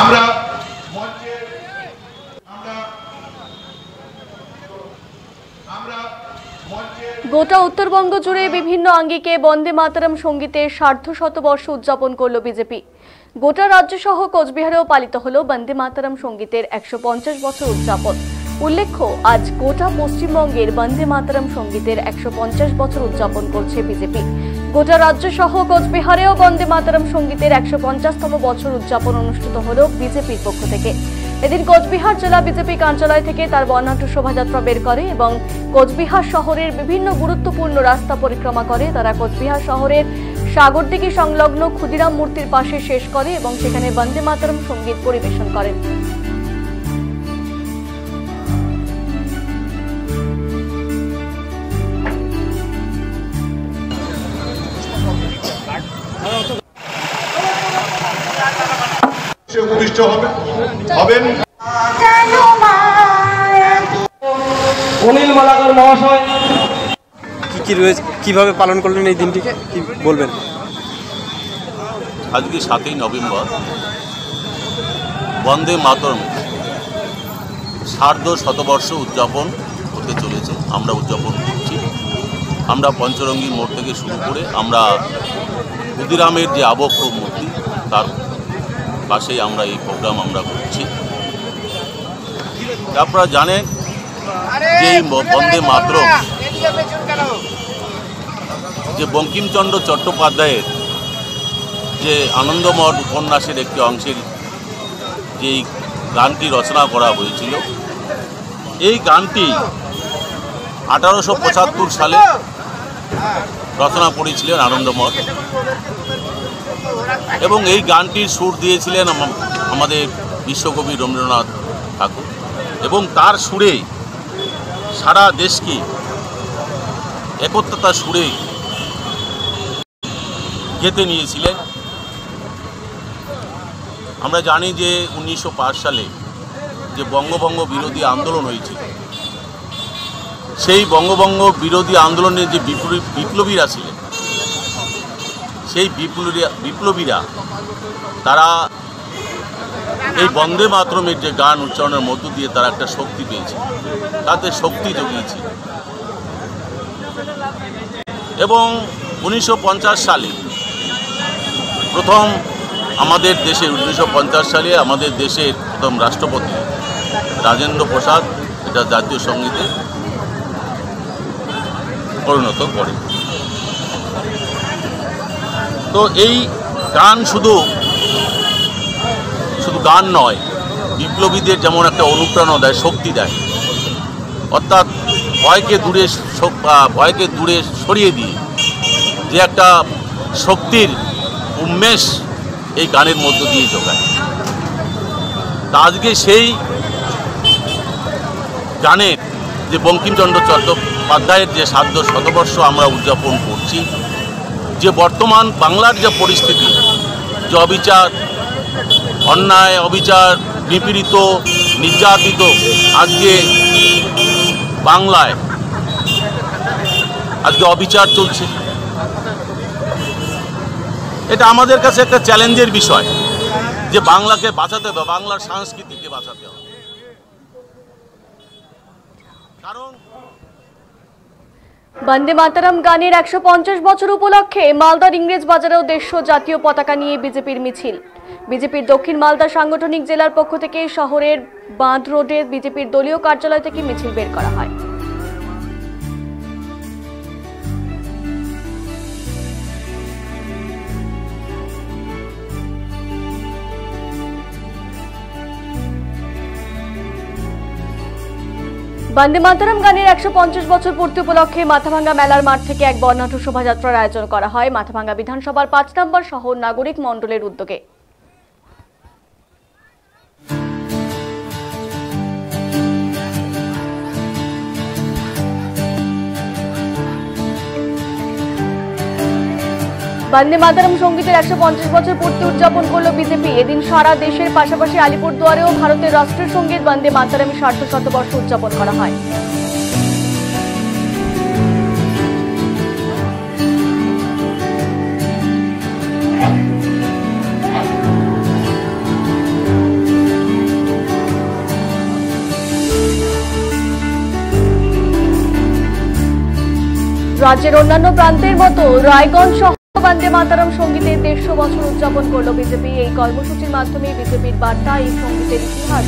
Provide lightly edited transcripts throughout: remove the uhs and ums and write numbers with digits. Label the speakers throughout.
Speaker 1: আমরা
Speaker 2: গোটা উত্তরবঙ্গ জুড়ে বিভিন্ন আঙ্গিকে বন্দে মাতরম সঙ্গীতের সার্ধশতবর্ষ উদযাপন করল বিজেপি। গোটা রাজ্য সহ কোচবিহারেও পালিত হলো বন্দে মাতরম সঙ্গীতের 150 বছর উদযাপন। উল্লেখ্য, আজ গোটা পশ্চিমবঙ্গের বন্দে মাতরম সঙ্গীতের 150 বছর উদযাপন করছে বিজেপি। গোটা রাজ্য সহ কোচবিহারেও বন্দে মাতরম সঙ্গীতের 150তম বছর উদযাপন অনুষ্ঠিত হলো বিজেপির পক্ষ থেকে। এদিন কোচবিহার জেলা বিজেপি কার্যালয় থেকে তার বর্ণাঢ্য শোভাযাত্রা বের করে এবং কোচবিহার শহরের বিভিন্ন গুরুত্বপূর্ণ রাস্তা পরিক্রমা করে। তারা কোচবিহার শহরের সাগরদিঘি সংলগ্ন ক্ষুদিরাম মূর্তির পাশে শেষ করে এবং সেখানে বন্দে মাতরম সঙ্গীত পরিবেশন করেন।
Speaker 3: অনিল মালাকার মহাশয় কি রয়েছে, কিভাবে পালন করলেন এই দিনটিকে, কি বলবেন?
Speaker 4: আজকে 7ই নভেম্বর বন্দে মাতরম সার্ধশতবর্ষ উদযাপন হতে চলেছে। আমরা উদযাপন করছি। আমরা পঞ্চরঙ্গী মোড় থেকে শুরু করে আমরা ক্ষুদিরামের যে আবক্ষ মূর্তি তার পাশেই আমরা এই প্রোগ্রাম আমরা করছি। আপনারা জানেন যে বন্দে মাতরম যে বঙ্কিমচন্দ্র চট্টোপাধ্যায়ের যে আনন্দমঠ উপন্যাসের একটি অংশের যেই গানটি রচনা করা হয়েছিল, এই গানটি 1875 সালে রচনা করেছিলেন আনন্দমঠ এবং এই গানটির সুর দিয়েছিলেন আমাদের বিশ্বকবি রবীন্দ্রনাথ ঠাকুর এবং তার সুরে সারা দেশকে একত্রতার সুরে গেঁথে নিয়েছিলেন। আমরা জানি যে 1905 সালে যে বঙ্গভঙ্গ বিরোধী আন্দোলন হয়েছিল, সেই বঙ্গভঙ্গ বিরোধী আন্দোলনের যে বিপ্লবীরা ছিলেন, সেই বিপ্লবীরা তারা এই বন্দে মাতরমের যে গান উচ্চারণের মধ্য দিয়ে তারা একটা শক্তি পেয়েছে, তাদের শক্তি জগিয়েছে। এবং 1950 সালে প্রথম আমাদের দেশের 1950 সালে আমাদের দেশের প্রথম রাষ্ট্রপতি রাজেন্দ্র প্রসাদ এটা জাতীয় সঙ্গীতে পরিণত করে। তো এই গান শুধু গান নয়, বিপ্লবীদের যেমন একটা অনুপ্রেরণা দেয়, শক্তি দেয়, অর্থাৎ ভয়কে দূরে সরিয়ে দিয়ে যে একটা শক্তির উন্মেষ এই গানের মধ্য দিয়ে যোগায়। তা আজকে সেই গানের যে বঙ্কিমচন্দ্র চট্টোপাধ্যায়ের যে সার্ধশতবর্ষ আমরা উদযাপন করছি, যে বর্তমান বাংলার যে পরিস্থিতি, যে অবিচার, অন্যায়, অবিচার, নিপীড়িত, নির্যাতিত আজকে বাংলায় আজকে অবিচার চলছে, এটা আমাদের কাছে একটা চ্যালেঞ্জের বিষয় যে বাংলাকে বাঁচাতে হবে, বাংলার সংস্কৃতিকে বাঁচাতে হবে। কারণ
Speaker 2: বন্দে মাতরম গানের 150 বছর উপলক্ষে মালদার ইংরেজ বাজারেও দেশীয় জাতীয় পতাকা নিয়ে বিজেপির মিছিল। বিজেপির দক্ষিণ মালদা সাংগঠনিক জেলার পক্ষ থেকে শহরের বাঁধ রোডে বিজেপির দলীয় কার্যালয় থেকে মিছিল বের করা হয়। বন্দে মাতরম গানের 150 বছর পূর্তি উপলক্ষে মাথাভাঙ্গা মেলার মাঠ থেকে এক বর্ণাঢ্য শোভাযাত্রার আয়োজন করা হয় মাথাভাঙ্গা বিধানসভার 5 নম্বর শহর নাগরিক মণ্ডলের উদ্যোগে। বন্দে মাতরম সঙ্গীতের 150 বছর পূর্তি উদযাপন করল বিজেপি। এদিন সারা দেশের পাশাপাশি আলিপুরদুয়ারেও ভারতের রাষ্ট্রীয় সঙ্গীত বন্দে মাতরমের সার্ধশতবর্ষ উদযাপন করা হয়। রাজ্যের অন্যান্য প্রান্তের মতো রায়গঞ্জ সহ বন্দে মাতরম সঙ্গীতের 150 বছর উদযাপন করল বিজেপি। এই কর্মসূচির মাধ্যমে বিজেপির বার্তা, এই সঙ্গীতের ইতিহাস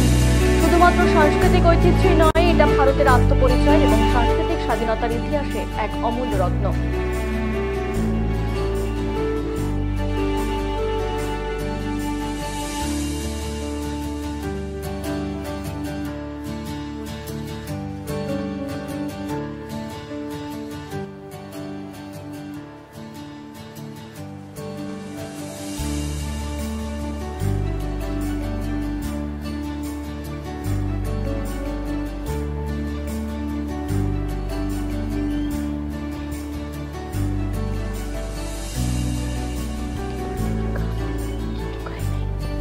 Speaker 2: শুধুমাত্র সাংস্কৃতিক ঐতিহ্যই নয়, এটা ভারতের আত্মপরিচয় এবং সাংস্কৃতিক স্বাধীনতার ইতিহাসে এক অমূল্য রত্ন।